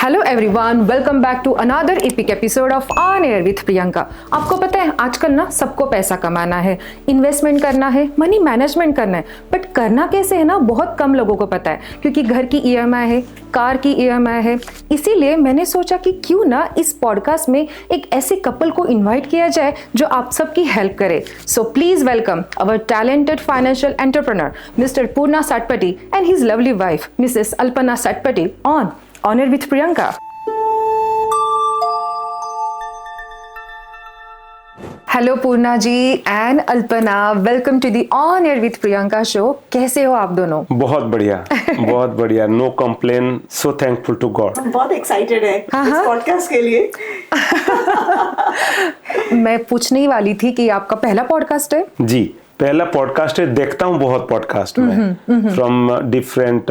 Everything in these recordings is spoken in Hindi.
Hello everyone, welcome back to another epic episode of On air with Priyanka. आपको पता है आजकल ना सबको पैसा कमाना है, इन्वेस्टमेंट करना है, मनी मैनेजमेंट करना है, बट करना कैसे है ना बहुत कम लोगों को पता है, क्योंकि घर की ईएमआई है, कार की ईएमआई है। इसीलिए मैंने सोचा कि क्यों ना इस पॉडकास्ट में एक ऐसे कपल को इन्वाइट किया जाए जो आप सबकी हेल्प करे। So please welcome our talented financial entrepreneur mister Purna Satpathy and his lovely wife missus Alpana Satpathy on Air with Priyanka. Hello Purna ji and Alpana, welcome to the on air with Priyanka show. कैसे हो आप दोनों? बहुत बढ़िया बहुत बढ़िया, no complain, so thankful to god. हम बहुत एक्साइटेड है इस पॉडकास्ट के लिए। मैं पूछने ही वाली थी कि आपका पहला पॉडकास्ट है? जी, पहला पॉडकास्ट है। देखता हूँ बहुत पॉडकास्ट में, from different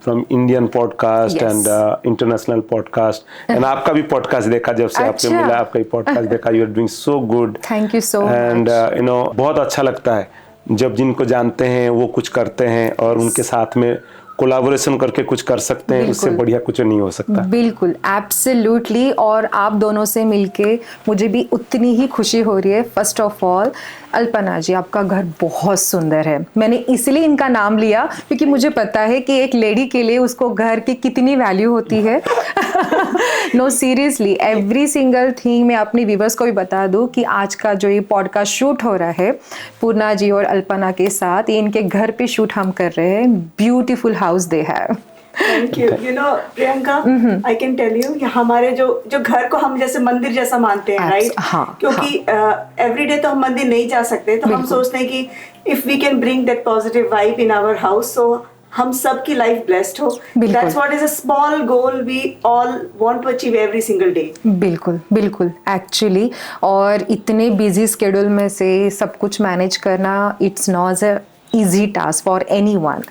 from Indian podcast and international podcast. And आपका भी पॉडकास्ट देखा, जब से आपसे मिला आपका ही पॉडकास्ट देखा। You are doing so good, thank you so much. And you know बहुत अच्छा लगता है जब जिनको जानते हैं वो कुछ करते हैं और उनके साथ में कोलैबोरेशन करके कुछ कर सकते हैं। उससे बढ़िया कुछ नहीं हो सकता। बिल्कुल, एब्सोल्युटली। और आप दोनों से मिलके मुझे भी उतनी ही खुशी हो रही है। फर्स्ट ऑफ ऑल अल्पना जी, आपका घर बहुत सुंदर है। मैंने इसलिए इनका नाम लिया क्योंकि मुझे पता है कि एक लेडी के लिए उसको घर की कितनी वैल्यू होती है। No seriously, every single thing मैं अपने व्यूअर्स को भी बता दूं कि आज का जो ये पॉडकास्ट शूट हो रहा है पूर्णा जी और अल्पना के साथ, ये इनके घर पे शूट हम कर रहे हैं। Beautiful house they have. Thank you. You know Priyanka, I can tell you, हमारे जो घर को हम जैसे मंदिर जैसा मानते हैं, राइट? क्योंकि एवरीडे तो हम मंदिर नहीं जा सकते, तो हम सोचते हैं कि if we can bring that positive vibe in our house, so हम सबकी लाइफ ब्लेस्ड हो। That's what is a small goal we all want to achieve every single day. बिल्कुल बिल्कुल, एक्चुअली। और इतने बिजी स्केड्यूल में से सब कुछ मैनेज करना, it's not a easy task for anyone.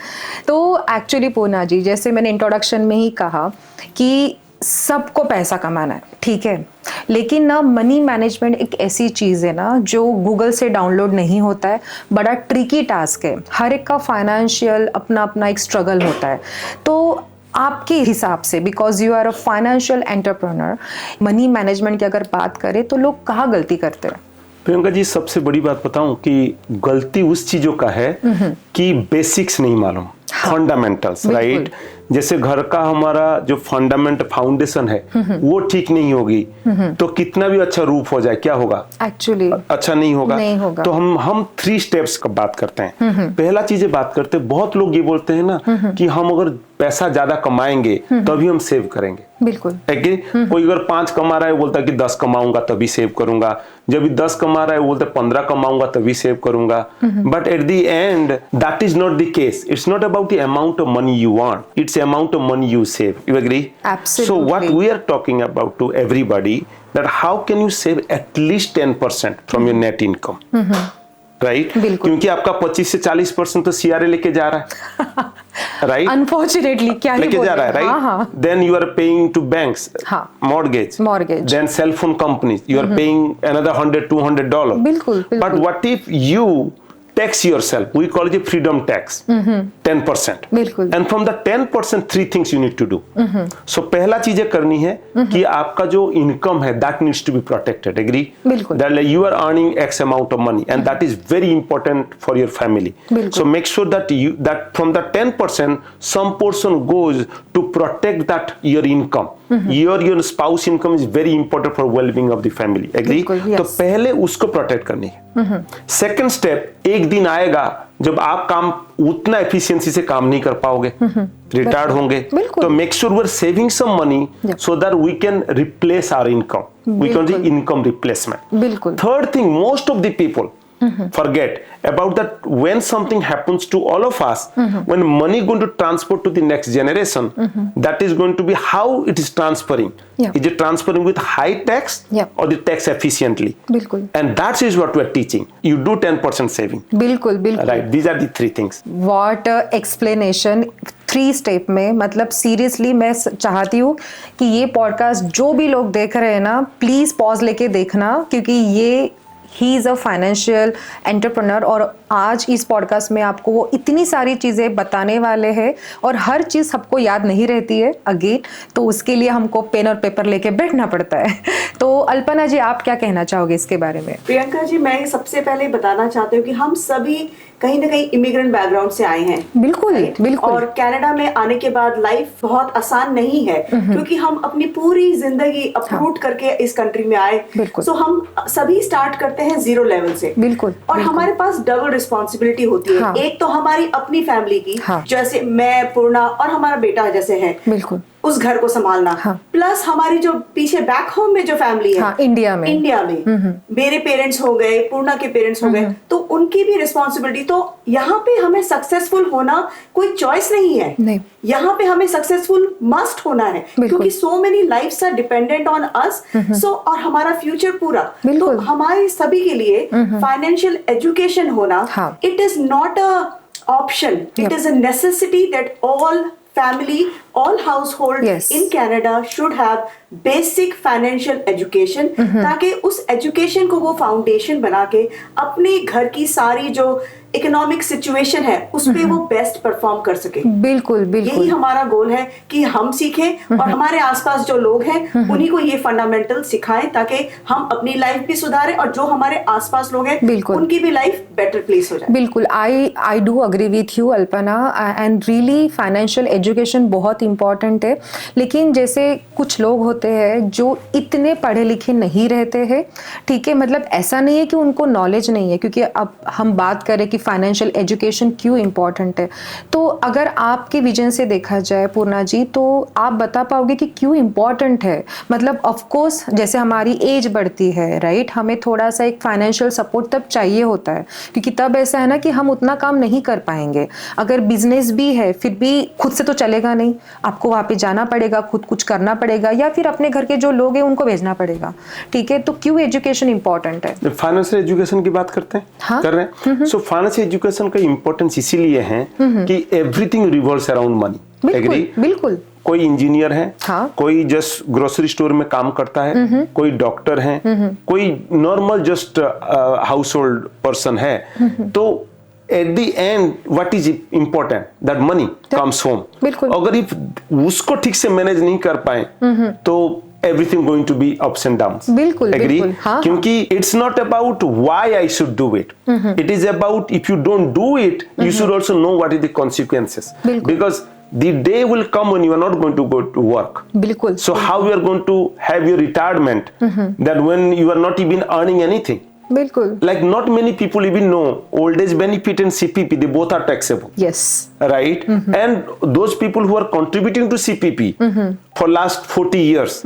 तो एक्चुअली पूर्णा जी, जैसे मैंने इंट्रोडक्शन में ही कहा कि सबको पैसा कमाना है, ठीक है, लेकिन ना मनी मैनेजमेंट एक ऐसी चीज़ है ना जो गूगल से डाउनलोड नहीं होता है। बड़ा ट्रिकी टास्क है। हर एक का फाइनेंशियल अपना अपना एक स्ट्रगल होता है। तो आपके हिसाब से, because you are a financial entrepreneur, money management की अगर बात करें तो लोग कहाँ गलती करते हैं? प्रियंका जी, सबसे बड़ी बात बताऊं कि गलती उस चीजों का है कि बेसिक्स नहीं मालूम, फंडामेंटल्स, राइट? जैसे घर का हमारा जो फंडामेंट फाउंडेशन है वो ठीक नहीं होगी तो कितना भी अच्छा रूफ हो जाए, क्या होगा? एक्चुअली अच्छा नहीं होगा। तो हम 3 स्टेप्स का बात करते हैं। पहला चीजें बात करते हैं, बहुत लोग ये बोलते हैं ना कि हम अगर पैसा ज्यादा कमाएंगे तभी हम सेव करेंगे। बिल्कुल। कोई अगर 5 कमा रहा है बोलता है कि 10 कमाऊंगा तभी सेव करूंगा, जब 10 कमा रहा है बोलता है 15 कमाऊंगा तभी सेव करूंगा। But at the end that is not the case. It's not about the amount of money you want, it's amount of money you save. You agree? Absolutely. So what we are talking about to everybody, that how can you save at least 10% from your net income? Right? क्योंकि आपका 25 से 40% तो CRA लेके जा रहा है, right? Unfortunately, क्या ही लेके जा रहा है, right? Then you are paying to banks, mortgage. Then cell phone companies, you are paying another $100-200. बिल्कुल। But what if you tax yourself? We call it a freedom tax. 10%. बिल्कुल। And from the 10%, 3 things you need to do. So पहला चीजें करनी है कि आपका जो इनकम है that needs to be protected. Agree? बिल्कुल। That like you are earning X amount of money and that is very important for your family. So make sure that from the 10% some portion goes to protect that your income. Your spouse income is very important for well-being of the family. Agree? तो पहले उसको प्रोटेक्ट करनी है। सेकंड स्टेप, एक दिन आएगा जब आप काम उतना एफिशिएंसी से काम नहीं कर पाओगे, रिटायर्ड होंगे, तो make sure we are saving some money so that we can replace our income. We can do income replacement. Third thing, most of the people forget about that when something happens to all of us, when money going to transport to the next generation, that is going to be how it is transferring. Is it transferring with high tax or the tax efficiently? Bilkul. And that is what we are teaching. You do 10% saving. Bilkul. Right. These are the 3 things. What explanation 3 step में। मतलब सीरियसली मैं चाहती हूँ कि ये पॉडकास्ट जो भी लोग देख रहे हैं ना, प्लीज पॉज लेके देखना, क्योंकि ये he is a financial entrepreneur और आज इस पॉडकास्ट में आपको वो इतनी सारी चीज़ें बताने वाले हैं और हर चीज़ सबको याद नहीं रहती है अगेन, तो उसके लिए हमको पेन और पेपर लेके बैठना पड़ता है। तो अल्पना जी, आप क्या कहना चाहोगे इसके बारे में? प्रियंका जी, मैं सबसे पहले बताना चाहती हूँ कि हम सभी कहीं ना कहीं इमिग्रेंट बैकग्राउंड से आए हैं। बिल्कुल बिल्कुल। और कनाडा में आने के बाद लाइफ बहुत आसान नहीं है, क्योंकि हम अपनी पूरी जिंदगी अपरूट करके इस कंट्री में आए। सो हम सभी स्टार्ट करते हैं 0 लेवल से। बिल्कुल। और हमारे पास डबल रिस्पॉन्सिबिलिटी होती है। एक तो हमारी अपनी फैमिली की, जैसे मैं, पूर्णा और हमारा बेटा जैसे है, बिल्कुल, उस घर को संभालना, प्लस हमारी जो पीछे बैक होम में जो फैमिली है, इंडिया में मेरे पेरेंट्स हो गए, पूर्णा के पेरेंट्स हो गए, तो उनकी भी रिस्पॉन्सिबिलिटी। तो यहाँ पे हमें सक्सेसफुल होना कोई चॉइस नहीं है, यहाँ पे हमें सक्सेसफुल मस्ट होना है, क्योंकि so many lives are dependent on us. So और हमारा फ्यूचर पूरा, तो हमारे सभी के लिए फाइनेंशियल एजुकेशन होना, it is not a option, it is a necessity that all family, all household in Canada should have basic financial education, ताकि उस education को वो foundation बना के अपने घर की सारी जो इकोनॉमिक सिचुएशन है उस पे वो बेस्ट परफॉर्म कर सके। बिल्कुल बिल्कुल, यही हमारा गोल है कि हम सीखें और हमारे आसपास जो लोग हैं उन्हीं को ये फंडामेंटल सिखाएं, ताकि हम अपनी लाइफ भी सुधारें और जो हमारे आसपास लोग हैं उनकी भी लाइफ बेटर प्लेस हो जाए। बिल्कुल, I do agree with you Alpana, and really financial education बहुत इंपॉर्टेंट है। लेकिन जैसे कुछ लोग होते हैं जो इतने पढ़े लिखे नहीं रहते हैं, ठीक है, मतलब ऐसा नहीं है कि उनको नॉलेज नहीं है, क्योंकि अब हम बात करें कि फाइनेंशियल एजुकेशन क्यों इम्पॉर्टेंट है, तो अगर आपके विजन से देखा जाए पूर्णा जी, तो आप बता पाओगे कि क्यों इम्पॉर्टेंट है? मतलब ऑफ कोर्स जैसे हमारी एज बढ़ती है, राइट, हमें थोड़ा सा एक फाइनेंशियल सपोर्ट तब चाहिए होता है, क्योंकि तब ऐसा है ना कि हम उतना काम नहीं कर पाएंगे। अगर बिजनेस भी है फिर भी खुद से तो चलेगा नहीं, आपको वहाँ पे जाना पड़ेगा, खुद कुछ करना पड़ेगा, या फिर अपने घर के जो लोग हैं उनको भेजना पड़ेगा, ठीक है। तो क्यों एजुकेशन इंपॉर्टेंट है? फाइनेंशियल एजुकेशन की बात करते हैं, कर रहे हैं। सो फाइनेंशियल एजुकेशन का इंपॉर्टेंस इसीलिए है कि everything revolves around money. Agree? बिल्कुल। कोई इंजीनियर है, कोई जस्ट ग्रोसरी स्टोर में काम करता है, कोई डॉक्टर है, कोई normal just house hold person है, तो at the end what is important, that money comes home. अगर इफ उसको ठीक से मैनेज नहीं कर पाए तो everything going to be ups and downs. बिल्कुल, agree? बिल्कुल, हाँ, क्योंकि it's not about why I should do it. It is about if you don't do it, you should also know what is the consequences. Because the day will come when you are not going to go to work. बिल्कुल. So how you are going to have your retirement that when you are not even earning anything? बिल्कुल. Like not many people even know old age benefit and CPP, they both are taxable. Yes. Right? And those people who are contributing to CPP for last 40 years,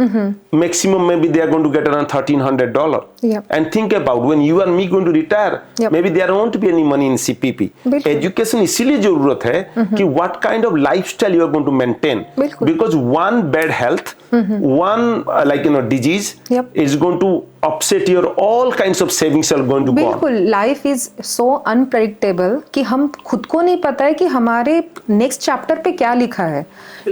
maximum maybe they are going to get around $1,300. Yep. And think about when you and me going to retire, maybe there won't be any money in CPP. Education इसीलिए जरूरत है कि what kind of lifestyle you are going to maintain. Because one bad health, one disease is going to upset your all kinds of savings are going to go on. बिल्कुल, लाइफ इज सो अनप्रेडिक्टेबल कि हम खुद को नहीं पता है कि हमारे नेक्स्ट चैप्टर पे क्या लिखा है,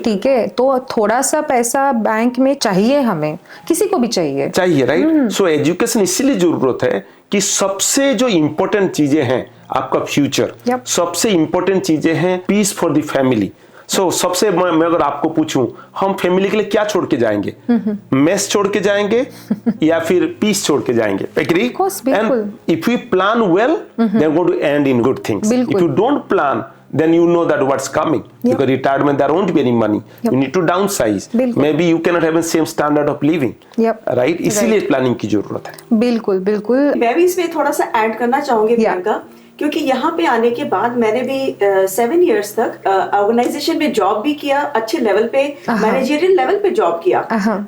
ठीक है। तो थोड़ा सा पैसा बैंक में चाहिए, हमें किसी को भी चाहिए, राइट। सो एजुकेशन इसीलिए जरूरत है कि सबसे जो इम्पोर्टेंट चीजें हैं आपका फ्यूचर, सबसे इम्पोर्टेंट चीजें हैं पीस फॉर द फैमिली। सबसे मैं अगर आपको पूछूं, हम फैमिली के लिए क्या छोड़ के जाएंगे? मेस छोड़ के जाएंगे या फिर पीस छोड़ के जाएंगे? Agree? And if you plan well they are going to end in good things. If you don't plan then you know that what's coming. Because retirement there won't be any money. You need to downsize. Maybe you cannot have the same standard of living. Right? इसीलिए प्लानिंग की जरूरत है। बिल्कुल बिल्कुल। मैं भी इसमें थोड़ा सा ऐड करना चाहूंगी प्रियंका, क्योंकि यहाँ पे आने के बाद मैंने भी 7 years तक ऑर्गेनाइजेशन में जॉब भी किया, अच्छे लेवल पे, मैनेजरियल लेवल पे जॉब किया,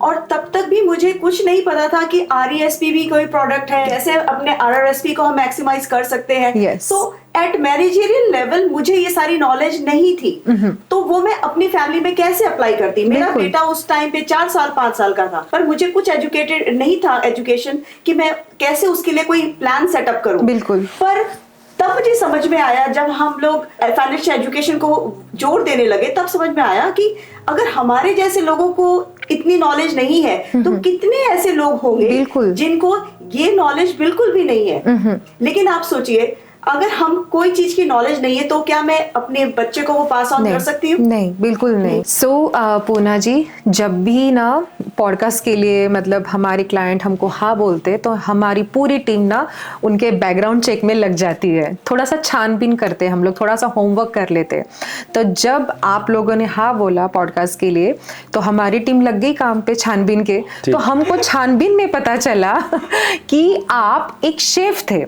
और तब तक भी मुझे कुछ नहीं पता था कि RESP भी कोई प्रोडक्ट है, कैसे अपने RRSP को हम मैक्सिमाइज कर सकते हैं। तो एट मैनेजरियल लेवल मुझे ये सारी नॉलेज नहीं थी, तो वो मैं अपनी फैमिली में कैसे अप्लाई करती। मेरा बेटा उस टाइम पे 4 साल 5 साल का था, पर मुझे कुछ एजुकेटेड नहीं था एजुकेशन कि मैं कैसे उसके लिए कोई प्लान सेटअप करूं। बिल्कुल। पर तब मुझे समझ में आया, जब हम लोग फाइनेंशियल एजुकेशन को जोर देने लगे, तब समझ में आया कि अगर हमारे जैसे लोगों को इतनी नॉलेज नहीं है तो कितने ऐसे लोग होंगे जिनको ये नॉलेज बिल्कुल भी नहीं है। लेकिन आप सोचिए, अगर हम कोई चीज की नॉलेज नहीं है तो क्या मैं अपने बच्चे को वो पास ऑन कर सकती हूँ? नहीं, बिल्कुल नहीं। सो पूना जी, जब भी ना पॉडकास्ट के लिए मतलब हमारे क्लाइंट हमको हाँ बोलते तो हमारी पूरी टीम ना उनके बैकग्राउंड चेक में लग जाती है, थोड़ा सा छानबीन करते हैं हम लोग, थोड़ा सा होमवर्क कर लेते हैं। तो जब आप लोगों ने हाँ बोला पॉडकास्ट के लिए तो हमारी टीम लग गई काम पे छानबीन के। तो हमको छानबीन में पता चला कि आप एक शेफ थे।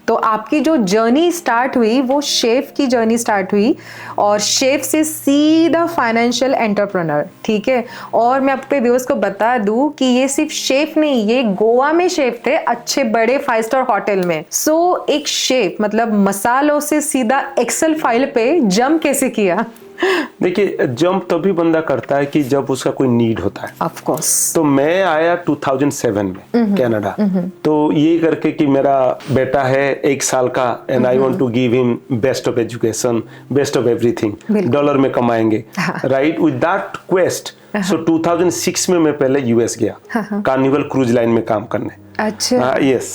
तो आपकी जो जर्नी स्टार्ट हुई वो शेफ की जर्नी स्टार्ट हुई और शेफ से सीधा फाइनेंशियल एंटरप्रेन्योर, ठीक है। और मैं आपके व्यूअर्स को बता दूं कि ये सिर्फ शेफ नहीं, ये गोवा में शेफ थे, अच्छे बड़े 5 स्टार होटल में। सो एक शेफ मतलब मसालों से सीधा एक्सेल फाइल पे जंप कैसे किया? देखिए, जंप तभी बंदा करता है कि जब उसका कोई नीड होता है। Of course. तो मैं आया 2007 में कनाडा, तो ये करके कि मेरा बेटा है 1 साल का and I want to give him best of education, best of everything, dollar में कमाएंगे, right, with that quest. So 2006 में मैं पहले यूएस गया, कार्निवल क्रूज लाइन में काम करने। अच्छा। यस।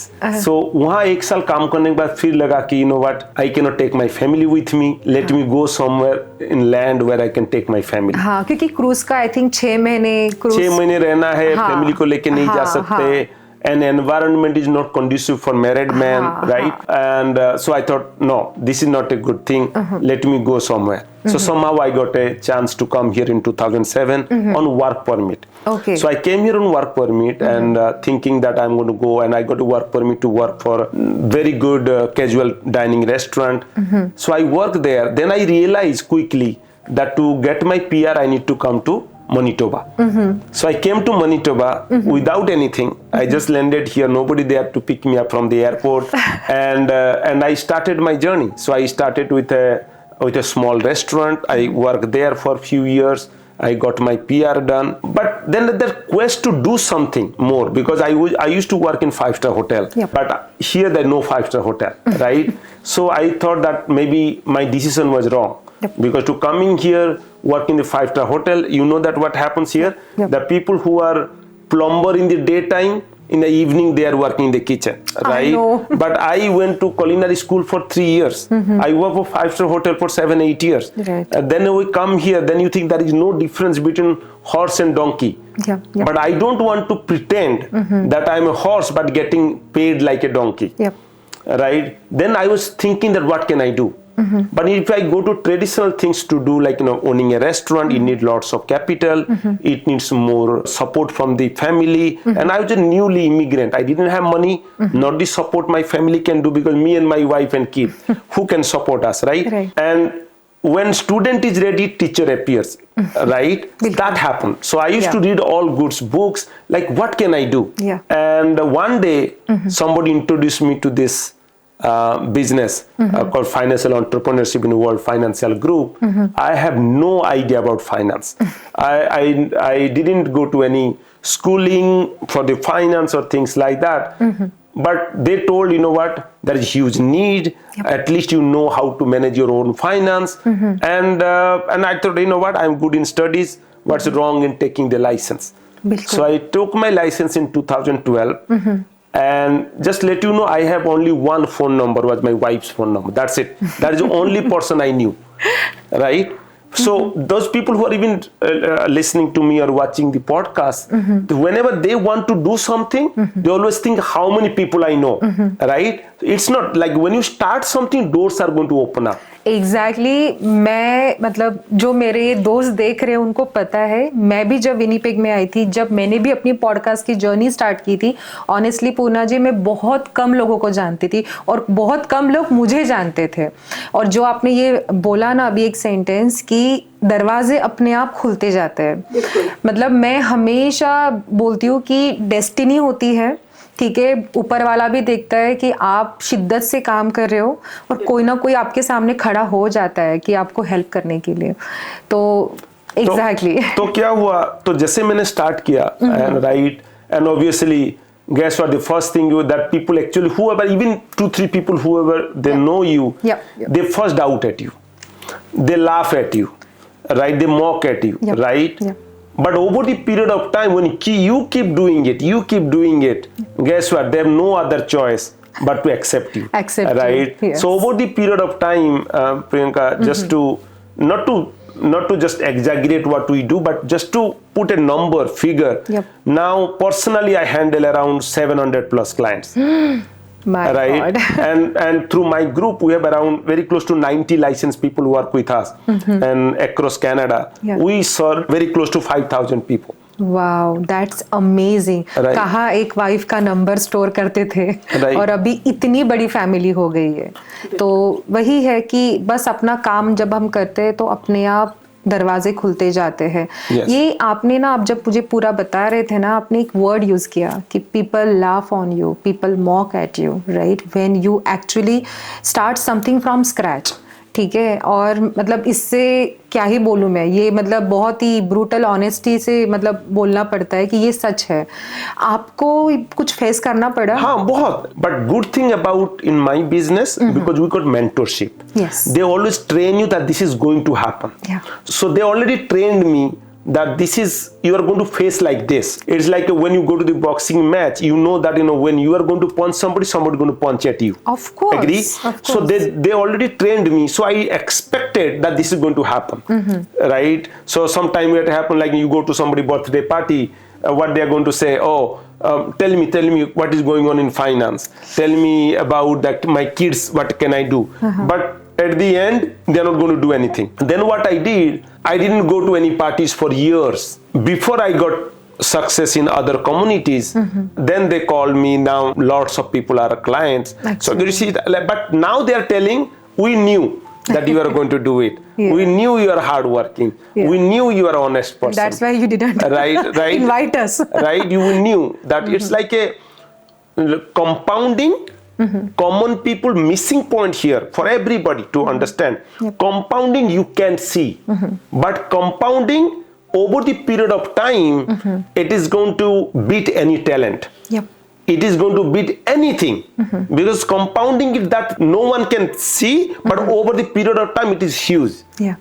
सो वहाँ 1 साल काम करने के बाद फिर लगा कि you know what, I can not take my family with me, let me go somewhere inland where I can take my family. हाँ, क्योंकि क्रूज का आई थिंक 6 महीने रहना है, फैमिली को लेके नहीं जा सकते। And environment is not conducive for married men, right? And so I thought, no, this is not a good thing. Let me go somewhere. So somehow I got a chance to come here in 2007 on work permit. Okay. So I came here on work permit and thinking that I'm going to go, and I got a work permit to work for very good casual dining restaurant. So I worked there. Then I realized quickly that to get my PR, I need to come to Manitoba. So I came to Manitoba without anything. I just landed here, nobody there to pick me up from the airport, and I started my journey. So I started with a small restaurant. I worked there for a few years. I got my PR done, but then the quest to do something more, because I used to work in 5-star hotel, but here there's no 5-star hotel, right? So I thought that maybe my decision was wrong. Because to coming here, work in the 5-star hotel, you know that what happens here, the people who are plumber in the daytime, in the evening they are working in the kitchen, right? I know. But I went to culinary school for 3 years. I worked for 5-star hotel for 7-8 years. Right. Then we come here, then you think there is no difference between horse and donkey. But I don't want to pretend that I'm a horse but getting paid like a donkey, right? Then I was thinking that what can I do? But if I go to traditional things to do, like, you know, owning a restaurant, it needs lots of capital, it needs more support from the family, and I was a newly immigrant. I didn't have money, not the support my family can do, because me and my wife and kid, who can support us, right? And when student is ready, teacher appears, right? That happened. So I used to read all good books, like what can I do? And one day somebody introduced me to this business called Financial Entrepreneurship in the World Financial Group. I have no idea about finance. I didn't go to any schooling for the finance or things like that. But they told, you know what, there is huge need. At least you know how to manage your own finance. And I thought, you know what, I'm good in studies. What's wrong in taking the license? So I took my license in 2012. And just let you know, I have only one phone number, was my wife's phone number. That's it. That is the only person I knew, right? So those people who are even listening to me or watching the podcast, whenever they want to do something, they always think how many people I know, right? It's not like when you start something, doors are going to open up. Exactly मैं मतलब जो मेरे दोस्त देख रहे हैं उनको पता है, मैं भी जब विनीपेग में आई थी, जब मैंने भी अपनी पॉडकास्ट की जर्नी स्टार्ट की थी, ऑनेस्टली पूना जी मैं बहुत कम लोगों को जानती थी और बहुत कम लोग मुझे जानते थे। और जो आपने ये बोला ना अभी एक सेंटेंस कि दरवाजे अपने आप खुलते जाते हैं, मतलब मैं हमेशा बोलती हूँ कि डेस्टिनी होती है, ठीक है, ऊपर वाला भी देखता है कि आप शिद्दत से काम कर रहे हो और कोई ना कोई आपके सामने खड़ा हो जाता है कि आपको हेल्प करने के लिए। तो एग्जैक्टली तो क्या हुआ, तो जैसे मैंने स्टार्ट किया, right, and obviously guess what, the first thing that people actually, whoever, even 2-3 people, whoever they know you, they first doubt at you, they laugh at you, right, they mock at you, right? But over the period of time, when you keep doing it, guess what? They have no other choice but to accept you. Accept right? You, yes. So over the period of time, Priyanka, just to not to just exaggerate what we do, but just to put a number, figure. Yep. Now, personally, I handle around 700 plus clients. My right? God. and through my group, we have around very close to 90 licensed people who work with us, and across Canada, we serve very close to 5,000 people. Wow, that's amazing. कहाँ एक वाइफ का नंबर स्टोर करते थे और अभी इतनी बड़ी फैमिली हो गई है। तो वही है कि बस अपना काम जब हम करते हैं तो अपने आप दरवाजे खुलते जाते हैं। ये आपने ना, आप जब मुझे पूरा बता रहे थे ना, आपने एक वर्ड यूज किया कि people laugh on you, people mock at you, right, when you actually start something from scratch. ठीक है, और मतलब इससे क्या ही बोलूँ मैं, ये मतलब बहुत ही ब्रूटल ऑनेस्टी से मतलब बोलना पड़ता है कि ये सच है। आपको कुछ फेस करना पड़ा? हाँ, बहुत। But good thing about in my business, because we got mentorship, they always train you that this is going to happen. So they already trained me that this is, you are going to face like this. It's like when you go to the boxing match, you know that when you are going to punch somebody going to punch at you. Of course. Agree? Of course. So they already trained me, so I expected that this is going to happen. Right? So sometime it happen, like you go to somebody's birthday party, what they are going to say, tell me what is going on in finance, tell me about that, my kids, what can I do? But at the end, they are not going to do anything. Then what I did, I didn't go to any parties for years. Before I got success in other communities, then they called me. Now lots of people are clients. So you see, but now they are telling, we knew that you are going to do it. We knew you are hardworking. We knew you are an honest person. That's why you didn't right invite us. Right? You knew that it's like a compounding. Common people missing point here for everybody to understand. Compounding you can see, but compounding over the period of time, it is going to beat any talent. It is going to beat anything, because compounding is that no one can see, but over the period of time it is huge.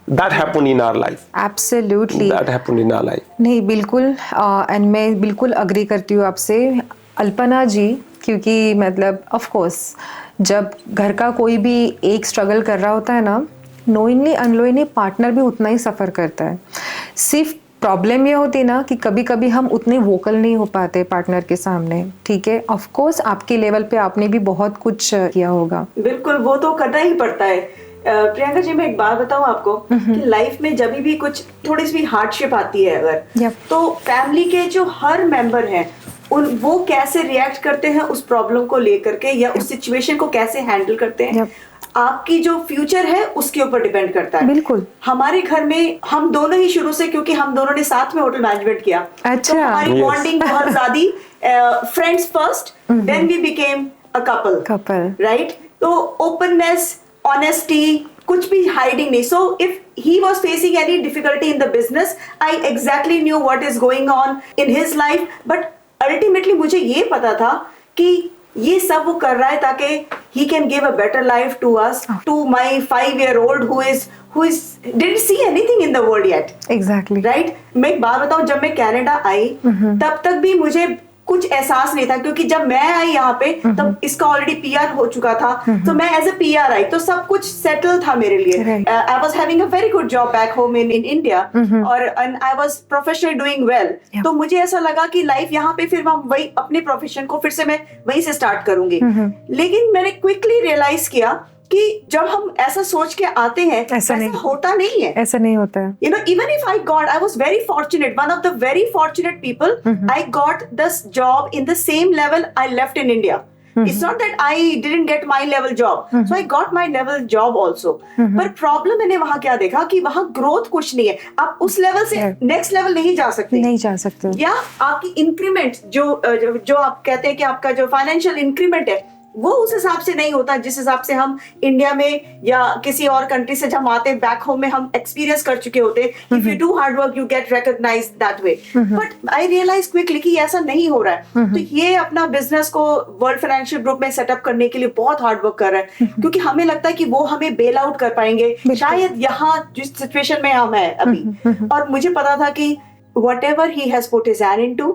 That happened in our life. Absolutely. That happened in our life. नहीं, बिल्कुल, and मैं बिल्कुल अग्री करती हूँ आपसे अल्पना जी, क्योंकि मतलब ऑफ कोर्स जब घर का कोई भी एक स्ट्रगल कर रहा होता है ना, नोइंगली अननोइंगली पार्टनर भी उतना ही सफ़र करता है। सिर्फ प्रॉब्लम ये होती है ना कि कभी कभी हम उतने वोकल नहीं हो पाते पार्टनर के सामने। ठीक है, ऑफ कोर्स आपके लेवल पे आपने भी बहुत कुछ किया होगा। बिल्कुल, वो तो करना ही पड़ता है। प्रियंका जी, मैं एक बात बताऊं आपको कि लाइफ में जब भी कुछ थोड़ी सी हार्डशिप आती है अगर, तो फैमिली के जो हर मेंबर हैं वो कैसे रिएक्ट करते हैं उस प्रॉब्लम को लेकर के, या उस सिचुएशन को कैसे हैंडल करते हैं, आपकी जो फ्यूचर है उसके ऊपर डिपेंड करता है। बिल्कुल। हमारे घर में हम दोनों ही शुरू से, क्योंकि हम दोनों ने साथ में होटल मैनेजमेंट किया, अच्छा, तो हमारी बॉन्डिंग बहुत ज्यादा friends first, then we became a couple, right? तो ओपननेस, ऑनेस्टी, कुछ भी हाइडिंग नहीं। So if he was facing any difficulty in the business, I exactly knew what is going on in his life, but ultimately मुझे ये पता था कि ये सब वो कर रहा है ताकि he can give a better life to us, to my 5-year-old who is didn't see anything in the world yet. Exactly. Right? मैं एक बात बताऊं, जब मैं कनाडा आई तब तक भी मुझे कुछ एहसास नहीं था, क्योंकि जब मैं आई यहाँ पे तब इसका ऑलरेडी पीआर हो चुका था, तो मैं एज ए पीआर आई, तो सब कुछ सेटल था मेरे लिए। I was having a very good job back home in India, और I was professionally doing well. तो मुझे ऐसा लगा कि लाइफ यहाँ पे फिर हम वही अपने प्रोफेशन को फिर से मैं वहीं से स्टार्ट करूंगी। लेकिन मैंने क्विकली रियलाइज किया कि जब हम ऐसा सोच के आते हैं, ऐसा होता नहीं है। ऐसा नहीं होता है। You know, even if I was very fortunate, one of the very fortunate people, I got this job in the same level I left in India. It's not that I didn't get my level job. So I got my level job also. पर प्रॉब्लम मैंने वहाँ क्या देखा कि वहाँ ग्रोथ कुछ नहीं है। आप उस लेवल से नेक्स्ट लेवल नहीं जा सकते। या आपकी इंक्रीमेंट जो आप कहते हैं कि आपका जो फाइनेंशियल इंक्रीमेंट है वो उस हिसाब से नहीं होता जिस हिसाब से हम इंडिया में या किसी और कंट्री से जब आते हैं बैक होम में हम एक्सपीरियंस कर चुके होते हैं। If you do hard work you get recognised that way. But I realise quickly कि ऐसा नहीं हो रहा है। तो ये अपना बिजनेस को वर्ल्ड फाइनेंशियल ग्रुप में सेटअप करने के लिए बहुत हार्ड वर्क कर रहे हैं, क्योंकि हमें लगता है कि वो हमें बेल आउट कर पाएंगे शायद यहाँ जिस सिचुएशन में हम है अभी। और मुझे पता था कि whatever he has put his hand into,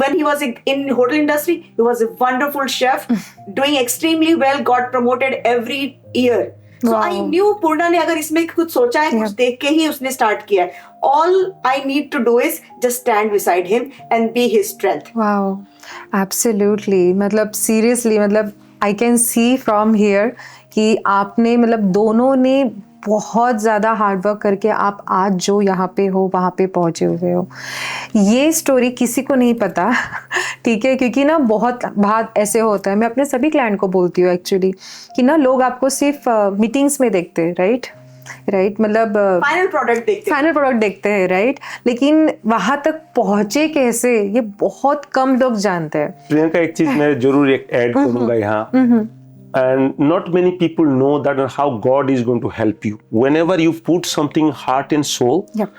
when he was in hotel industry, he was a wonderful chef, doing extremely well, got promoted every year. So Wow. I knew पूर्णा ने अगर इसमें कुछ सोचा है, कुछ देख के ही उसने स्टार्ट किया है. All I need to do is just stand beside him and be his strength. Wow, absolutely. मतलब सीरियसली, मतलब I can see from here कि आपने मतलब दोनों ने बहुत ज़्यादा हार्ड वर्क करके आप आज जो यहाँ पे हो वहाँ पे पहुँचे हुए हो. ये स्टोरी किसी को नहीं पता, ठीक है, क्योंकि ना बहुत बात ऐसे होता है. मैं अपने सभी क्लाइंट को बोलती हूँ एक्चुअली कि ना लोग आपको सिर्फ मीटिंग्स में देखते हैं, राइट, मतलब फाइनल प्रोडक्ट देखते हैं, राइट, लेकिन वहां तक पहुंचे कैसे ये बहुत कम लोग जानते हैं. प्रियंका, एक चीज मैं जरूर एक ऐड करूंगा यहाँ. And not many people know that how God is going to help you. Whenever you put something heart and soul, Yep.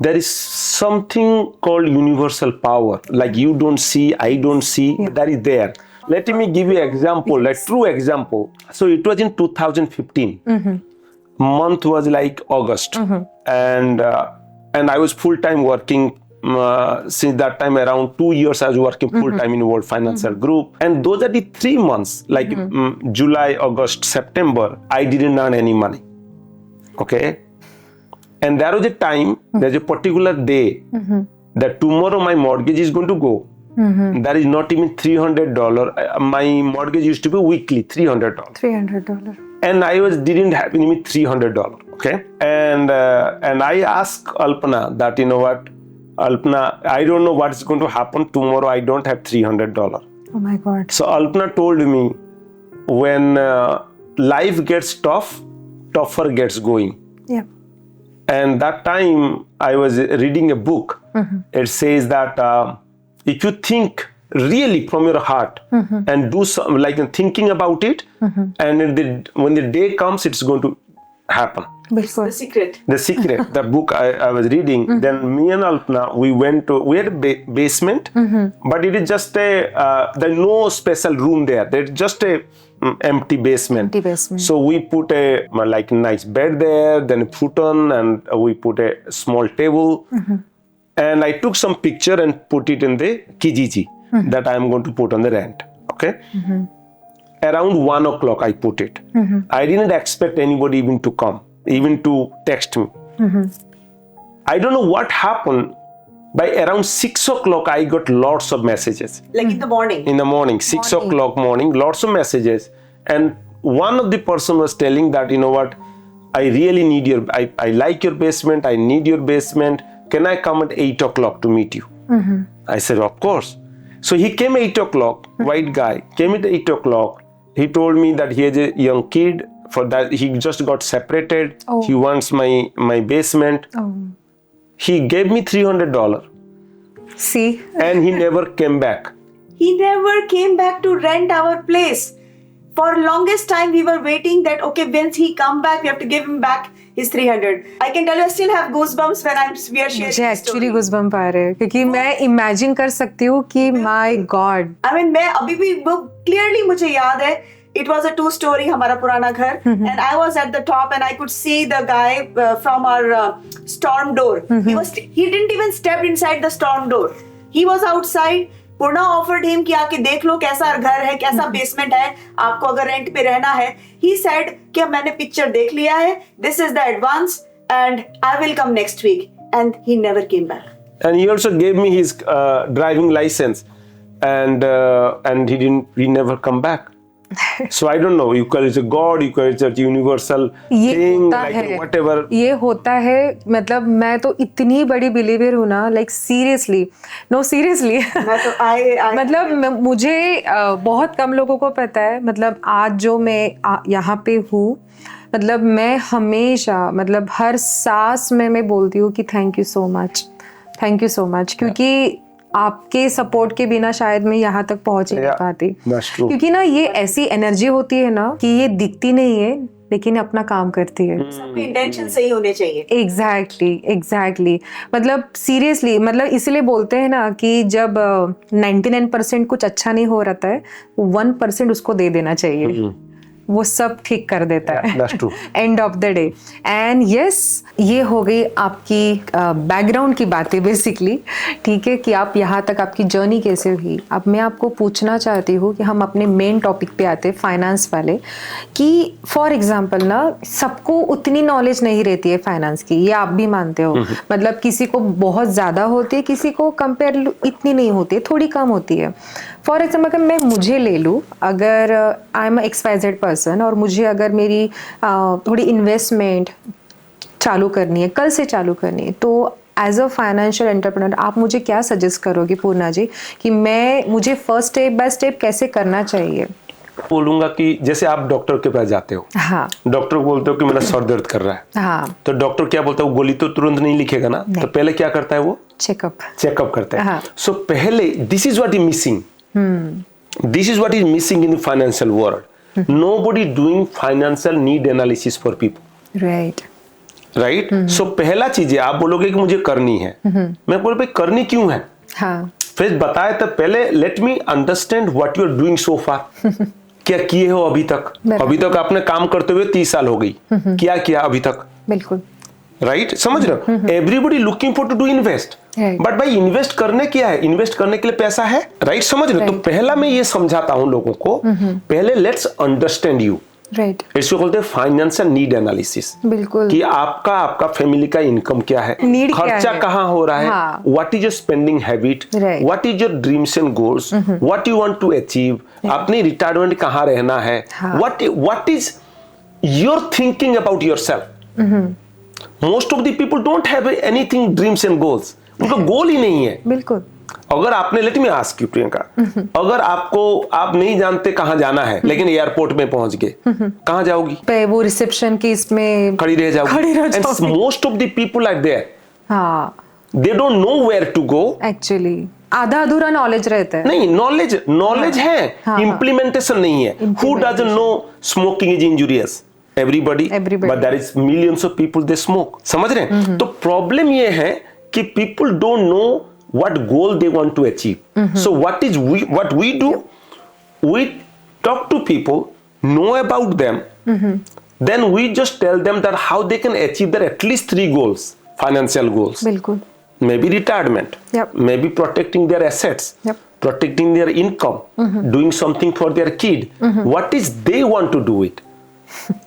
there is something called universal power. Like you don't see, I don't see, that is there. Let me give you an example, like true example. So it was in 2015. Month was like August, and I was full time working. Since that time, around 2 years, I was working full time in World Financial Group, and those are the 3 months, like July, August, September. I didn't earn any money. Okay, and there was a time, there's a particular day that tomorrow my mortgage is going to go. That is not even $300. My mortgage used to be weekly, $300. $300. And I didn't have even $300. Okay, and I asked Alpana that, you know what, Alpana, I don't know what's going to happen tomorrow. I don't have $300. Oh my God. So Alpana told me, when life gets tough, tougher gets going. Yeah. And that time I was reading a book. It says that if you think really from your heart and do some, like thinking about it, and when the day comes, it's going to happen. बिल्कुल. The secret. The book I was reading. Then me and Alpana, we had a basement, but it is just there's no special room there. There's just a empty basement. So we put a like nice bed there, then a futon, and we put a small table. And I took some picture and put it in the Kijiji that I am going to put on the rent. Okay. Around 1 o'clock I put it. I didn't expect anybody even to come, even to text me. I don't know what happened. By around 6 o'clock, I got lots of messages. Like in the morning. In the morning, 6 o'clock morning, lots of messages. And one of the person was telling that, you know what, I really need I like your basement. I need your basement. Can I come at 8 o'clock to meet you? I said, of course. So he came 8 o'clock, white guy, came at 8 o'clock. He told me that he has a young kid. For that, he just got separated. He wants my basement. He gave me $300. See? And he never came back. He never came back to rent our place. For longest time, we were waiting that, okay, when he come back, we have to give him back his 300. I can tell you, I still have goosebumps when we are sharing मुझे this एक्चुअली story. गूज़बम्प आ रहे हैं क्योंकि मैं इमेजिन कर सकती हूँ कि माय गॉड. I mean, मैं अभी भी वो clearly मुझे याद है. It was a 2-story हमारा पुराना घर, and I was at the top and I could see the guy from our storm door. He didn't even step inside the storm door. He was outside. Purna offered him कि आके देख लो कैसा घर है, कैसा बेसमेंट है, आपको अगर रेंट पे रहना है. He said कि मैंने पिक्चर देख लिया है, this is the advance and I will come next week. And he never came back. And he also gave me his driving license, and he never come back. So I don't know, you call it a God, you call it a universal thing, like whatever. ये होता है. मतलब मैं तो इतनी बड़ी बिलीवर हूँ ना, like seriously, no seriously. मैं तो मतलब मुझे बहुत कम लोगों को पता है. मतलब आज जो मैं यहाँ पे हूँ, मतलब मैं हमेशा, मतलब हर सांस में मैं बोलती हूँ कि थैंक यू सो मच, क्योंकि आपके सपोर्ट के बिना शायद मैं यहाँ तक पहुंच ही नहीं पाती. क्योंकि ना ये ऐसी एनर्जी होती है ना कि ये दिखती नहीं है लेकिन अपना काम करती है. सबके इंटेंशन सही होने चाहिए. एग्जैक्टली. मतलब सीरियसली, मतलब इसलिए बोलते हैं ना कि जब 99% कुछ अच्छा नहीं हो रहा है, 1% उसको दे देना चाहिए. वो सब ठीक कर देता है that's true. End of the day. And yes, ये हो गई आपकी बैकग्राउंड की बातें बेसिकली, ठीक है, कि आप यहाँ तक आपकी जर्नी कैसे हुई। अब मैं आपको पूछना चाहती हूँ कि हम अपने मेन टॉपिक पे आते हैं, फाइनेंस वाले, कि फॉर एग्जांपल ना सबको उतनी नॉलेज नहीं रहती है फाइनेंस की, ये आप भी मानते हो। मतलब किसी को बहुत ज़्यादा होती है, किसी को कंपेयर इतनी नहीं होती है, थोड़ी कम होती है। फॉर एग्जाम्पल अगर मैं मुझे ले लूँ, अगर आई एम XYZ पर्सन और मुझे अगर मेरी थोड़ी इन्वेस्टमेंट चालू करनी है, कल से चालू करनी है, तो एज अ फाइनेंशियल एंटरप्रेन्योर आप मुझे क्या सजेस्ट करोगे पूर्णा जी, कि मुझे फर्स्ट स्टेप बाय स्टेप कैसे करना चाहिए? बोलूंगा कि जैसे आप डॉक्टर के पास जाते हो, हाँ, डॉक्टर को बोलते हो कि मेरा सर दर्द कर रहा है, हाँ, तो डॉक्टर क्या बोलता है, वो गोली तो तुरंत नहीं लिखेगा ना, तो पहले क्या करता है, वो चेकअप करता है। हाँ. सो पहले this is what is missing, this is what is missing in financial world. Nobody doing financial need analysis for people, right. So पहला चीज है, आप बोलोगे कि मुझे करनी है, मैं बोल भाई करनी क्यों है, हाँ, फिर बताए तो पहले let me understand what you are doing so far. क्या किए हो अभी तक? अभी तक आपने काम करते हुए 30 साल हो गई, क्या किया अभी तक? बिल्कुल, राइट, समझ रहे हो? Everybody looking for to do invest, but भाई इन्वेस्ट करने क्या है, इन्वेस्ट करने के लिए पैसा है, राइट, समझ रहे हो? तो पहला मैं ये समझाता हूं लोगों को, पहले लेट्स अंडरस्टैंड यू, राइट, इसको बोलते हैं फाइनेंशियल नीड एनालिसिस। बिल्कुल, कि आपका फैमिली का इनकम क्या है, खर्चा कहाँ हो रहा है, what is your spending habit, what is your dreams and goals, what you want to achieve, अपनी रिटायरमेंट कहाँ रहना है, what is your thinking about yourself. Most of the people don't have anything dreams and goals, उनका गोल ही नहीं है। बिल्कुल, अगर आपने, let me ask you Priyanka, अगर आप नहीं जानते कहाँ जाना है, लेकिन एयरपोर्ट में पहुंच गए, कहाँ जाओगी? वो रिसेप्शन की इसमें खड़ी रह जाओगी। And most of the people are there, हाँ, they don't know where to go. Actually आधा अधूरा नॉलेज रहता है। नहीं, नॉलेज है, इम्प्लीमेंटेशन नहीं है। Who doesn't know smoking is injurious? Everybody, but there is millions of people they smoke. समझ रहे हैं? तो प्रॉब्लम ये है कि people don't know what goal they want to achieve. So what we do, we talk to people, know about them, then we just tell them that how they can achieve their at least 3 goals, financial goals. बिल्कुल, Maybe retirement, maybe protecting their assets, protecting their income, doing something for their kid. What is they want to do it?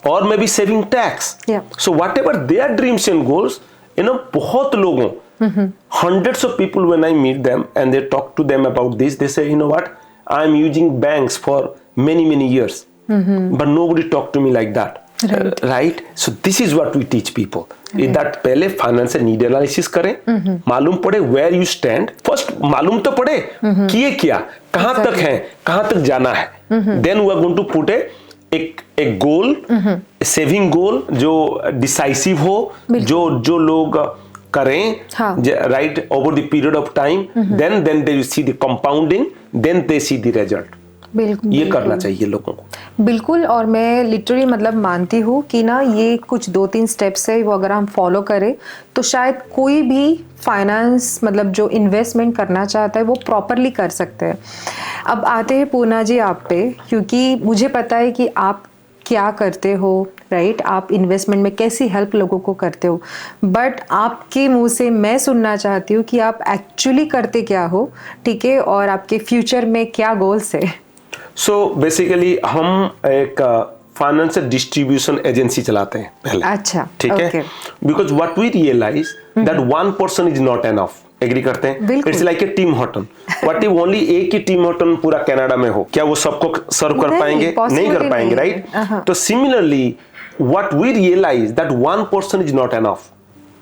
or maybe saving tax. So whatever their dreams and goals, बहुत लोगों, hundreds of people when I meet them and they talk to them about this, they say, you know what, I'm using banks for many years, but nobody talked to me like that. Right? So this is what we teach people. that पहले फाइनेंशियल नीड एनालिसिस करें, मालूम पड़े where you stand, first मालूम तो पड़े किए क्या, कहाँ तक है, कहाँ तक जाना है, then we are going to put एक गोल, सेविंग गोल जो डिसाइसिव हो, जो लोग करें, right, over the period of time, then they see the compounding, then they see the result. ये करना चाहिए लोगों को। बिल्कुल, और मैं लिटरली मतलब मानती हूँ कि ना ये कुछ 2-3 स्टेप्स है, वो अगर हम फॉलो करें तो शायद कोई भी फाइनेंस मतलब जो इन्वेस्टमेंट करना चाहता है वो प्रॉपरली कर सकते हैं। अब आते हैं पूर्णा जी आप पे, क्योंकि मुझे पता है कि आप क्या करते हो, राइट, आप इन्वेस्टमेंट में कैसी हेल्प लोगों को करते हो, बट आपके मुंह से मैं सुनना चाहती हूँ कि आप एक्चुअली करते क्या हो, ठीक है, और आपके फ्यूचर में क्या गोल्स है। सो बेसिकली हम एक फाइनेंशियल डिस्ट्रीब्यूशन एजेंसी चलाते हैं पहले। अच्छा, ठीक है, because what we realise that one person is not enough. Agree करते हैं? It's like a Tim Horton. What if only एक ही टीम हॉर्टन पूरा कनाडा में हो, क्या वो सबको सर्व कर पाएंगे? नहीं कर पाएंगे, राइट? तो similarly what we realise that one person is not enough,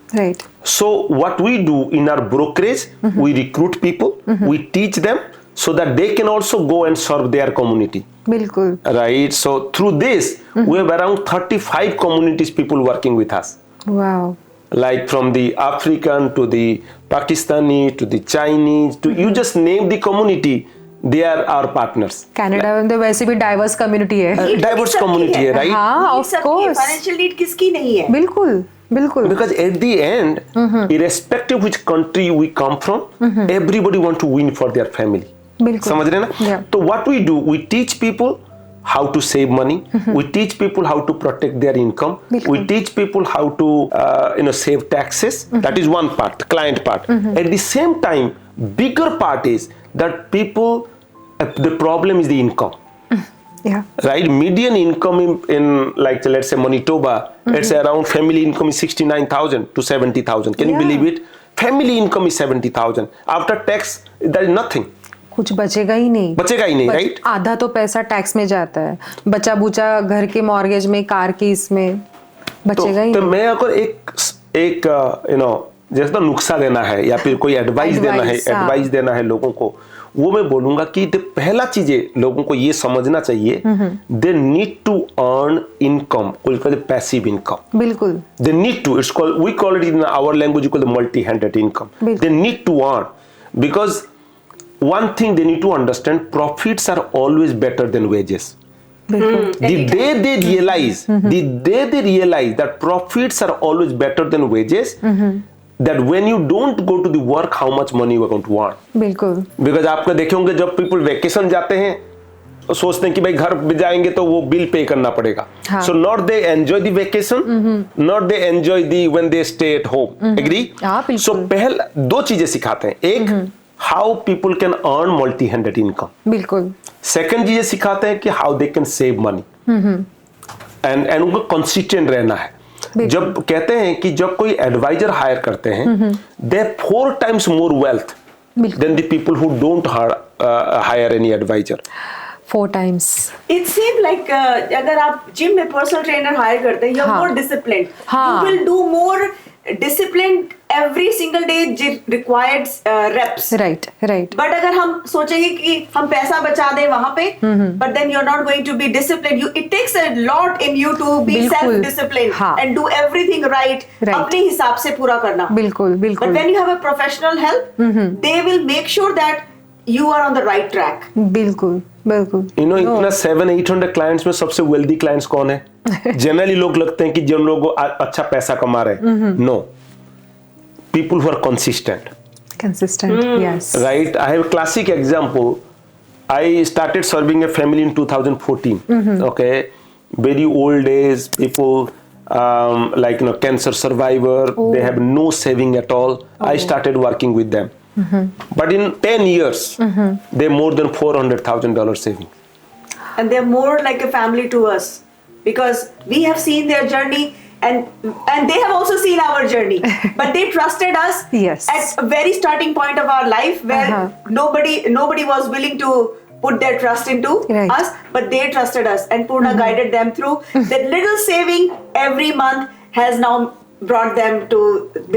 right? So what we do in our brokerage, we recruit people, we teach them so that they can also go and serve their community. बिल्कुल, right? So through this we have around 35 communities people working with us, wow, like from the African to the Pakistani to the Chinese to you just name the community, they are our partners. Canada में तो वैसे भी डाइवर्स कम्युनिटी है, डाइवर्स कम्युनिटी है, राइट? हाँ, ऑफ कोर्स, फाइनेंशियल नीड किसकी नहीं है? बिल्कुल बिल्कुल, because at the end, irrespective which country we come from, everybody want to win for their family. बिल्कुल, समझ रहे हैं ना? तो what we do, we teach people how to save money. We teach people how to protect their income. We teach people how to save taxes. That is one part, the client part. At the same time, bigger part is that people, the problem is the income. Yeah. Right, median income in like let's say Manitoba, it's around, family income is 69,000 to 70,000. Can you believe it? Family income is 70,000. After tax, there is nothing. कुछ बचेगा ही नहीं, राइट? आधा तो पैसा टैक्स में जाता है, बचा बुचा घर के मॉर्गेज में, कार की इसमें बचेगा ही तो नहीं। मैं अगर एक जैसे नुस्खा देना है या फिर कोई एडवाइस देना है लोगों को, वो मैं बोलूंगा कि पहला चीजें लोगों को ये समझना चाहिए, they need to earn income, passive income. बिल्कुल, they need to, it's called, we call it in our language called multi handed income. They need to earn, because one thing they need to understand, profits are always better than wages. The day they realize that profits are always better than wages, that when you don't go to the work, how much money you are going to earn. बिल्कुल, because आपको देखे होंगे जब people vacation जाते हैं तो सोचते हैं कि भाई घर जाएंगे तो वो बिल पे करना पड़ेगा. So not they enjoy the vacation, not they enjoy the when they stay at home. Agree? So पहला दो चीजें सिखाते हैं, एक how people can earn multi-handed income. बिल्कुल. Second चीजें सिखाते हैं कि how they can save money. and उनको consistent रहना है. जब कहते हैं कि जब कोई एडवाइजर हायर करते हैं, they 4 times more wealth than the people who don't hire any advisor. 4 times. It seems like अगर आप जिम में पर्सनल ट्रेनर हायर करते हैं, you're more disciplined. You will do more disciplined every single day required reps. Right. But अगर हम सोचेंगे कि हम पैसा बचा दें वहाँ पे, but then you're not going to be disciplined. It takes a lot in you to be self-disciplined and do everything right. अपने हिसाब से पूरा करना. बिल्कुल. But when you have a professional help, they will make sure that you are on the right track. बिल्कुल. इतना 700-800 क्लाइंट्स में सबसे वेल्दी क्लाइंट्स कौन है? जनरली लोग लगते हैं कि जिन लोग अच्छा पैसा कमा रहे हैं. No, people who are consistent. Yes. Right. I have a classic example. I started serving a family in 2014. Okay, very old days, people like cancer survivor. They have no saving at all. I started working with them. But in 10 years, they're more than $400,000 saving. And they're more like a family to us because we have seen their journey. And they have also seen our journey, but they trusted us at a very starting point of our life where nobody was willing to put their trust into us, but they trusted us, and Purna guided them through. That little saving every month has now brought them to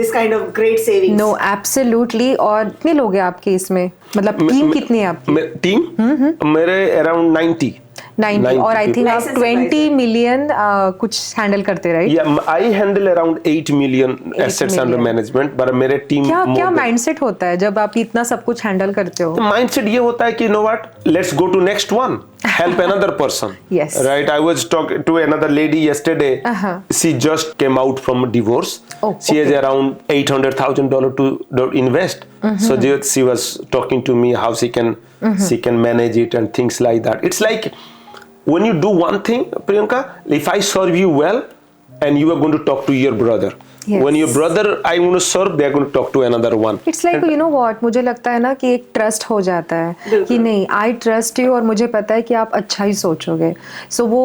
this kind of great savings. No, absolutely. और कितने लोग हैं आपके इसमें? मतलब टीम कितनी है आपकी? टीम मेरे around 90. और आई थिंक आप 20 मिलियन कुछ हैंडल करते, right? I handle around 8 million assets under management. पर मेरे टीम क्या माइंडसेट होता है जब आप इतना सब कुछ हैंडल करते हो? माइंडसेट ये होता है कि know what, let's go to next one, help another person. Yes. Right. I was talking to another lady yesterday. She just came out from a divorce. She has around $800,000 to invest. So she was talking to me how she can manage it and things like that. It's like when you do one thing, Priyanka, if I serve you well, and you are going to talk to your brother. When your brother I want to serve, they are going to talk to another one. It's like you know what, मुझे लगता है ना कि एक ट्रस्ट हो जाता है कि नहीं, I trust you और मुझे पता है कि आप अच्छा ही सोचोगे. So वो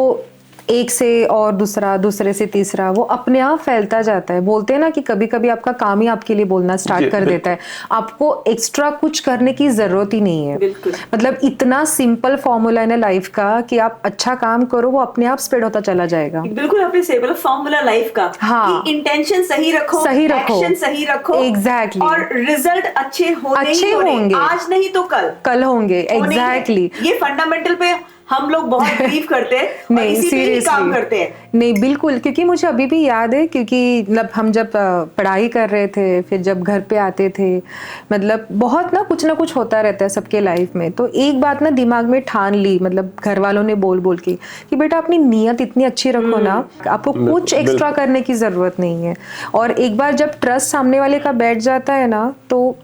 एक से और दूसरे से तीसरा वो अपने आप फैलता जाता है. बोलते हैं ना कि कभी कभी आपका काम ही आपके लिए बोलना स्टार्ट कर देता है. आपको एक्स्ट्रा कुछ करने की जरूरत ही नहीं है. मतलब इतना सिंपल फॉर्मूला है ना लाइफ का कि आप अच्छा काम करो, वो अपने आप स्प्रेड होता चला जाएगा. बिल्कुल आपने सही बोला, फॉर्मूला लाइफ का. कि इंटेंशन सही रखो, एक्शन सही रखो. एग्जैक्टली. और रिजल्ट अच्छे होंगे. आज नहीं तो कल होंगे. एग्जैक्टली. ये फंडामेंटल पे हम लोग बहुत बिलीव करते हैं और इसी पे ही काम करते हैं. नहीं बिल्कुल, क्योंकि मुझे अभी भी याद है, क्योंकि मतलब हम जब पढ़ाई कर रहे थे, फिर जब घर पे आते थे, मतलब बहुत ना कुछ होता रहता है सबके लाइफ में. तो एक बात ना दिमाग में ठान ली, मतलब घर वालों ने बोल के कि बेटा अपनी नीयत इतनी अच्छी रखो ना, आपको कुछ एक्स्ट्रा करने की जरूरत नहीं है. और एक बार जब ट्रस्ट सामने वाले का बैठ जाता है ना, तो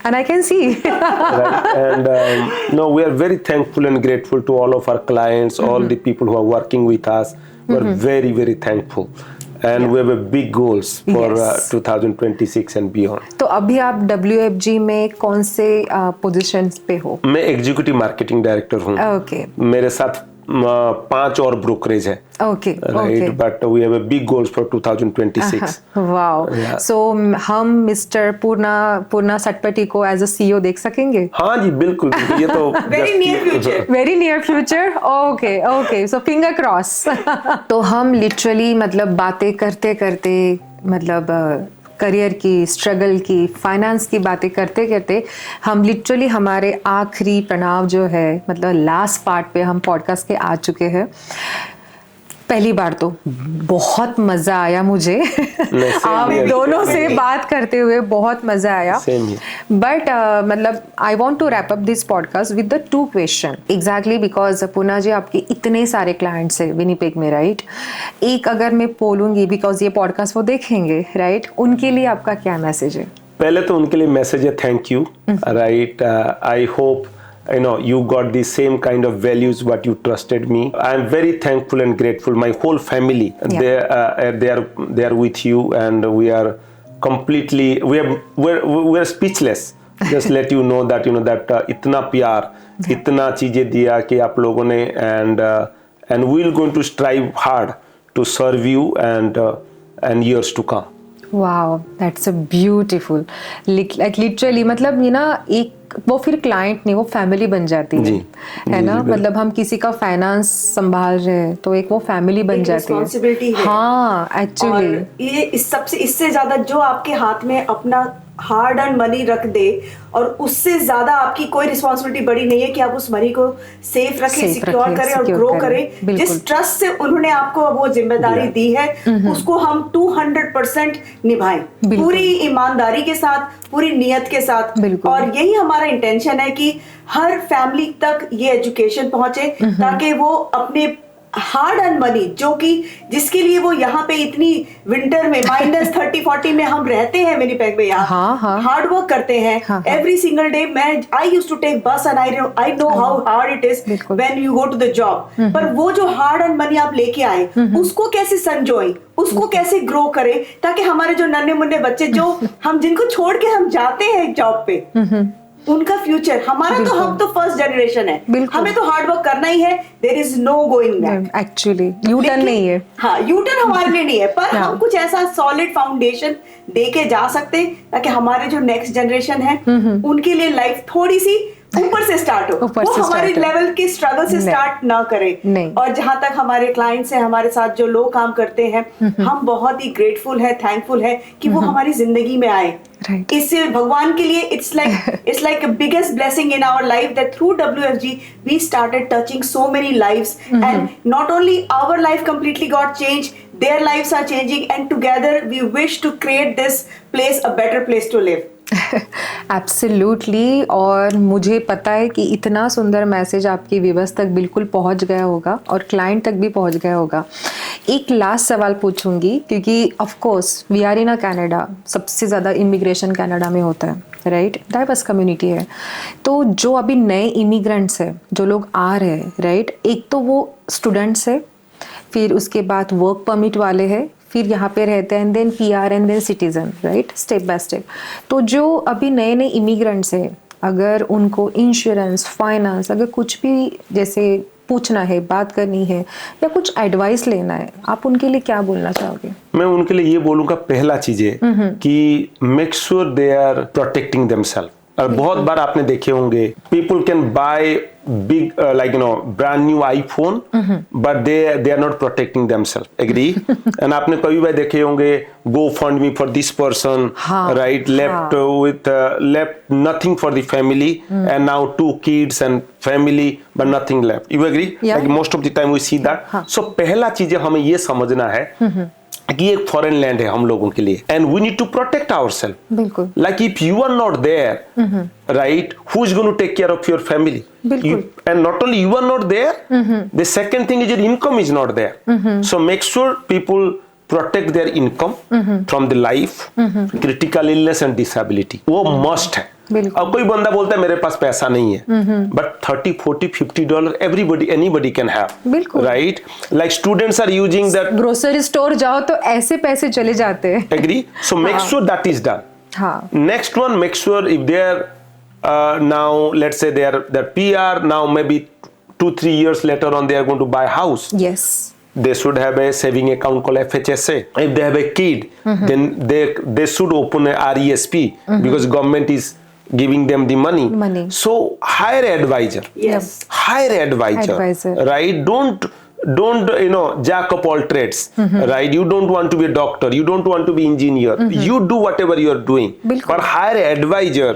And I can see. Right? And no, we are very thankful and grateful to all of our clients, all the people who are working with us. We are very, very thankful. And we have a big goals for 2026 and beyond. तो अभी आप WFG में कौन से पोजीशंस पे हो? मैं एग्जीक्यूटिव मार्केटिंग डायरेक्टर हूँ. Okay. मेरे साथ 5 और ब्रोकरेज है. Okay. Right, Okay. but we have a big goals for 2026. Wow. Yeah. So हम मिस्टर पूर्णा सटपटी को एज अ CEO देख सकेंगे? हाँ जी, बिल्कुल. ये तो very near future. Very near future. Okay okay, so finger cross. तो हम लिटरली मतलब बातें करते करते मतलब करियर की, स्ट्रगल की, फाइनेंस की बातें करते करते हम लिटरली हमारे आखिरी प्रणव जो है मतलब लास्ट पार्ट पे हम पॉडकास्ट के आ चुके हैं. पहली बार तो बहुत मजा आया मुझे. आप दोनों से बात करते हुए बहुत मजा आया. बट मतलब I want to wrap up this podcast with the 2 question. Exactly because Purna ji आपके इतने सारे क्लाइंट्स है विनिपेग में, राइट? एक अगर मैं बोलूंगी बिकॉज ये पॉडकास्ट वो देखेंगे, राइट? उनके लिए आपका क्या मैसेज है? पहले तो उनके लिए मैसेज है thank you. Right, I hope you got the same kind of values what you trusted me. I am very thankful and grateful. My whole family, they are with you, and we are completely we're speechless. Just let you know that इतना प्यार, इतना चीजें दिया कि आप लोगों ने, and we're going to strive hard to serve you and years to come. Wow, that's a beautiful. Like literally मतलब ये ना एक वो फिर क्लाइंट नहीं, वो फैमिली बन जाती है ना? मतलब हम किसी का फाइनेंस संभाल रहे हैं तो एक वो फैमिली बन जाती है. हाँ, एक्चुअली ये इससे ज्यादा जो आपके हाथ में अपना हार्ड अर्न मनी रख दे, और उससे ज्यादा आपकी कोई रिस्पॉन्सिबिलिटी बड़ी नहीं है कि आप उस मनी को सेफ रखें, सिक्योर करें और ग्रो करें. जिस ट्रस्ट से उन्होंने आपको वो जिम्मेदारी दी है उसको हम 200% निभाएं, पूरी ईमानदारी के साथ, पूरी नियत के साथ. और यही हमारा इंटेंशन है कि हर फैमिली तक ये एजुकेशन पहुंचे ताकि वो अपने हार्ड अर्न मनी जो कि जिसके लिए वो यहाँ पे इतनी विंटर में -30-40 में हम रहते हैं विनिपेग में, यहाँ हार्ड वर्क करते हैं एवरी सिंगल डे. मैं I used to take bus and I know how hard it is when you go to the job. पर वो जो हार्ड अर्न मनी आप लेके आए उसको कैसे संजोए, उसको कैसे ग्रो करें ताकि हमारे जो नन्हे मुन्ने बच्चे जो हम जिनको छोड़ के हम जाते हैं जॉब पे, उनका फ्यूचर, हमारा तो हम तो फर्स्ट जनरेशन है, हमें तो हार्ड वर्क करना ही है. There is no going back. Actually U turn नहीं है. हाँ, यू टर्न हमारे लिए नहीं है, पर हम कुछ ऐसा सॉलिड फाउंडेशन दे के जा सकते हैं ताकि हमारे जो नेक्स्ट जनरेशन है उनके लिए लाइफ थोड़ी सी ऊपर से स्टार्ट हो, वो हमारे लेवल के स्ट्रगल से स्टार्ट ना करे. और जहां तक हमारे क्लाइंट्स हैं, हमारे साथ जो लोग काम करते हैं, हम बहुत ही ग्रेटफुल है, थैंकफुल है कि वो हमारी जिंदगी में आए. इससे भगवान के लिए it's like a biggest blessing in our life that through WFG we started touching so many lives, and not only our life completely got changed, their lives are changing, and together we wish to create this place a better place to live. Absolutely. और मुझे पता है कि इतना सुंदर मैसेज आपकी व्यूअर्स तक बिल्कुल पहुंच गया होगा और क्लाइंट तक भी पहुंच गया होगा. एक लास्ट सवाल पूछूंगी क्योंकि of course we are in a Canada, सबसे ज़्यादा इमिग्रेशन कनाडा में होता है, राइट? डाइवर्स कम्युनिटी है. तो जो अभी नए इमिग्रेंट्स है, जो लोग आ रहे हैं, राइट, एक तो वो स्टूडेंट्स है, फिर उसके बाद वर्क परमिट वाले हैं, फिर यहाँ पे रहते हैं, then PR and then citizen, right, step by step. तो जो अभी नए नए इमिग्रेंट्स हैं, अगर उनको इंश्योरेंस, फाइनेंस, अगर कुछ भी जैसे पूछना है, बात करनी है या कुछ एडवाइस लेना है, आप उनके लिए क्या बोलना चाहोगे? मैं उनके लिए ये बोलूंगा, पहला चीज है कि make sure they are protecting themselves. और बहुत बार आपने देखे होंगे people can buy big like brand new iPhone but they are not protecting themselves. Agree? And आपने कभी बार देखे होंगे GoFundMe for this person, right, left nothing for the family and now 2 kids and family but nothing left. You agree? Like most of the time we see that. So पहला चीज हमें ये समझना है कि एक फॉरेन लैंड है हम लोगों के लिए, and we need to protect ourself. बिल्कुल. Like if you are not there, right, who is going to take care of your family? And not only you are not there, the second thing is your income is not there. So make sure people protect their income from the life, critical illness and disability, वो मस्ट है। अब कोई बंदा बोलता है मेरे पास पैसा नहीं है, but $30, $40, $50 everybody anybody can have, right? Like students are using that, grocery store जाओ तो ऐसे पैसे चले जाते हैं। Agree? So make sure that is done. Next one, make sure if they are now let's say they're PR, now maybe 2-3 years later on they are going to buy a house. Yes. They should have a saving account called FHSA. If they have a kid, then they should open a RESP, because government is giving them the money. So hire an advisor. Yes. Hire an advisor. Right? Don't jack up all trades, right? You don't want to be a doctor, you don't want to be engineer, you do whatever you are doing, but hire an advisor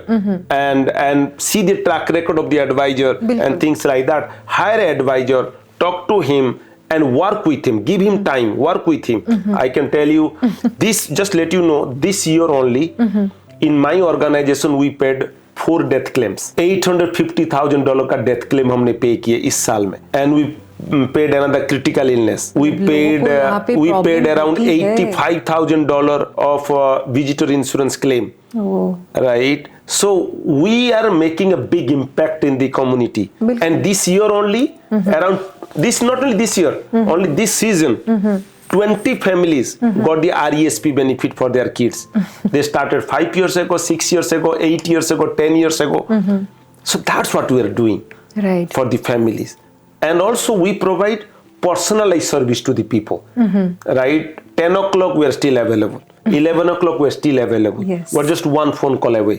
and see the track record of the advisor and things like that. Hire an advisor, talk to him and work with him, give him time, work with him. I can tell you this, just let you know, this year only in my organization we paid 4 death claims, $850,000 का death claim हमने पे किए इस साल में, and we paid another critical illness. We paid around $85,000 of visitor insurance claim. Right? So we are making a big impact in the community. And this year only, not only this year, only this season, 20 families got the RESP benefit for their kids. They started 5 years ago, 6 years ago, 8 years ago, 10 years ago. So that's what we are doing, right, for the families. And also we provide personalized service to the people, right? 10 o'clock we are still available, 11 o'clock we are still available. We're just one phone call away.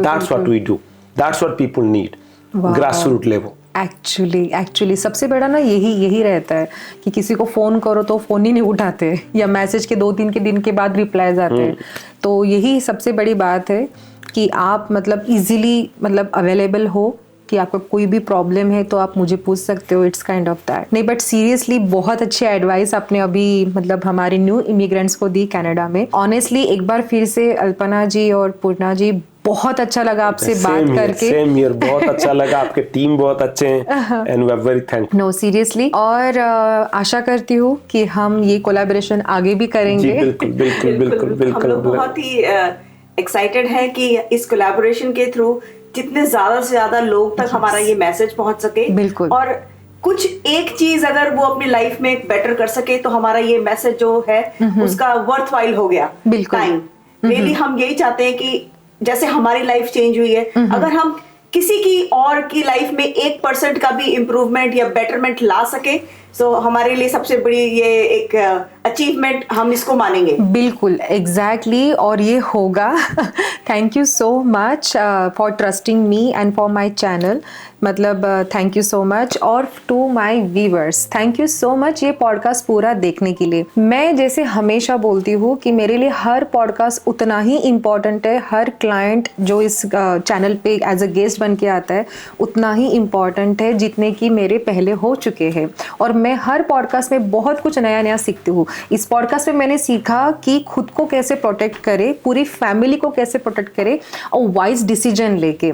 That's what we do. That's what people need. Grassroots level. Actually सबसे बड़ा ना यही रहता है कि किसी को फोन करो तो फोन ही नहीं उठाते, या मैसेज के 2-3 के दिन के बाद रिप्लाई आते हैं। तो यही सबसे बड़ी बात है कि आप मतलब इजीली मतलब अवेलेबल हो, कि आपको कोई भी प्रॉब्लम है तो आप मुझे पूछ सकते हो। It's kind of that. नहीं, बट सीरियसली बहुत अच्छी एडवाइस आपने अभी मतलब हमारे न्यू इमिग्रेंट्स को दी कनाडा में। ऑनेस्टली एक बार फिर से अल्पना जी और पूर्णा जी, बहुत अच्छा लगा आपसे बात करके। सेम हियर, बहुत अच्छा लगा, आपके टीम बहुत अच्छे हैं and we are very thankful. No seriously, और आशा करती हूँ कि हम ये कोलैबोरेशन आगे भी करेंगे। बिल्कुल बिल्कुल बिल्कुल बिल्कुल। हम लोग बहुत ही एक्साइटेड हैं कि इस कोलैबोरेशन के थ्रू जितने ज्यादा से ज्यादा लोग तक हमारा ये मैसेज पहुंच सके। बिल्कुल। और कुछ एक चीज अगर वो अपनी लाइफ में बेटर कर सके तो हमारा ये मैसेज जो है उसका वर्थ वाइल हो गया। टाइम रियली हम यही चाहते हैं कि जैसे हमारी लाइफ चेंज हुई है, अगर हम किसी की और की लाइफ में 1% का भी इम्प्रूवमेंट या बेटरमेंट ला सके, तो हमारे लिए सबसे बड़ी ये एक अचीवमेंट हम इसको मानेंगे। बिल्कुल, एग्जैक्टली, और ये होगा। Thank you so much for trusting me and for my channel. मतलब थैंक यू सो मच, और to my viewers thank you so much ये पॉडकास्ट पूरा देखने के लिए। मैं जैसे हमेशा बोलती हूँ कि मेरे लिए हर पॉडकास्ट उतना ही इम्पॉर्टेंट है, हर क्लाइंट जो इस चैनल पे एज अ गेस्ट बन के आता है उतना ही इम्पॉर्टेंट है जितने कि मेरे पहले हो चुके हैं। और मैं हर पॉडकास्ट में बहुत कुछ नया नया सीखती हूँ। इस पॉडकास्ट में मैंने सीखा कि खुद को कैसे प्रोटेक्ट करे, पूरी फैमिली को कैसे प्रोटेक्ट करे, और वाइज डिसीजन लेके।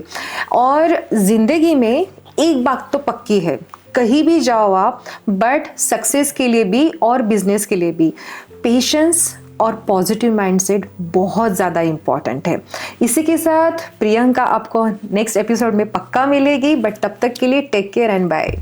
और जिंदगी में एक बात तो पक्की है, कहीं भी जाओ आप, बट सक्सेस के लिए भी और बिजनेस के लिए भी पेशेंस और पॉजिटिव माइंडसेट बहुत ज़्यादा इम्पॉर्टेंट है। इसी के साथ प्रियंका आपको नेक्स्ट एपिसोड में पक्का मिलेगी, बट तब तक के लिए टेक केयर एंड बाय।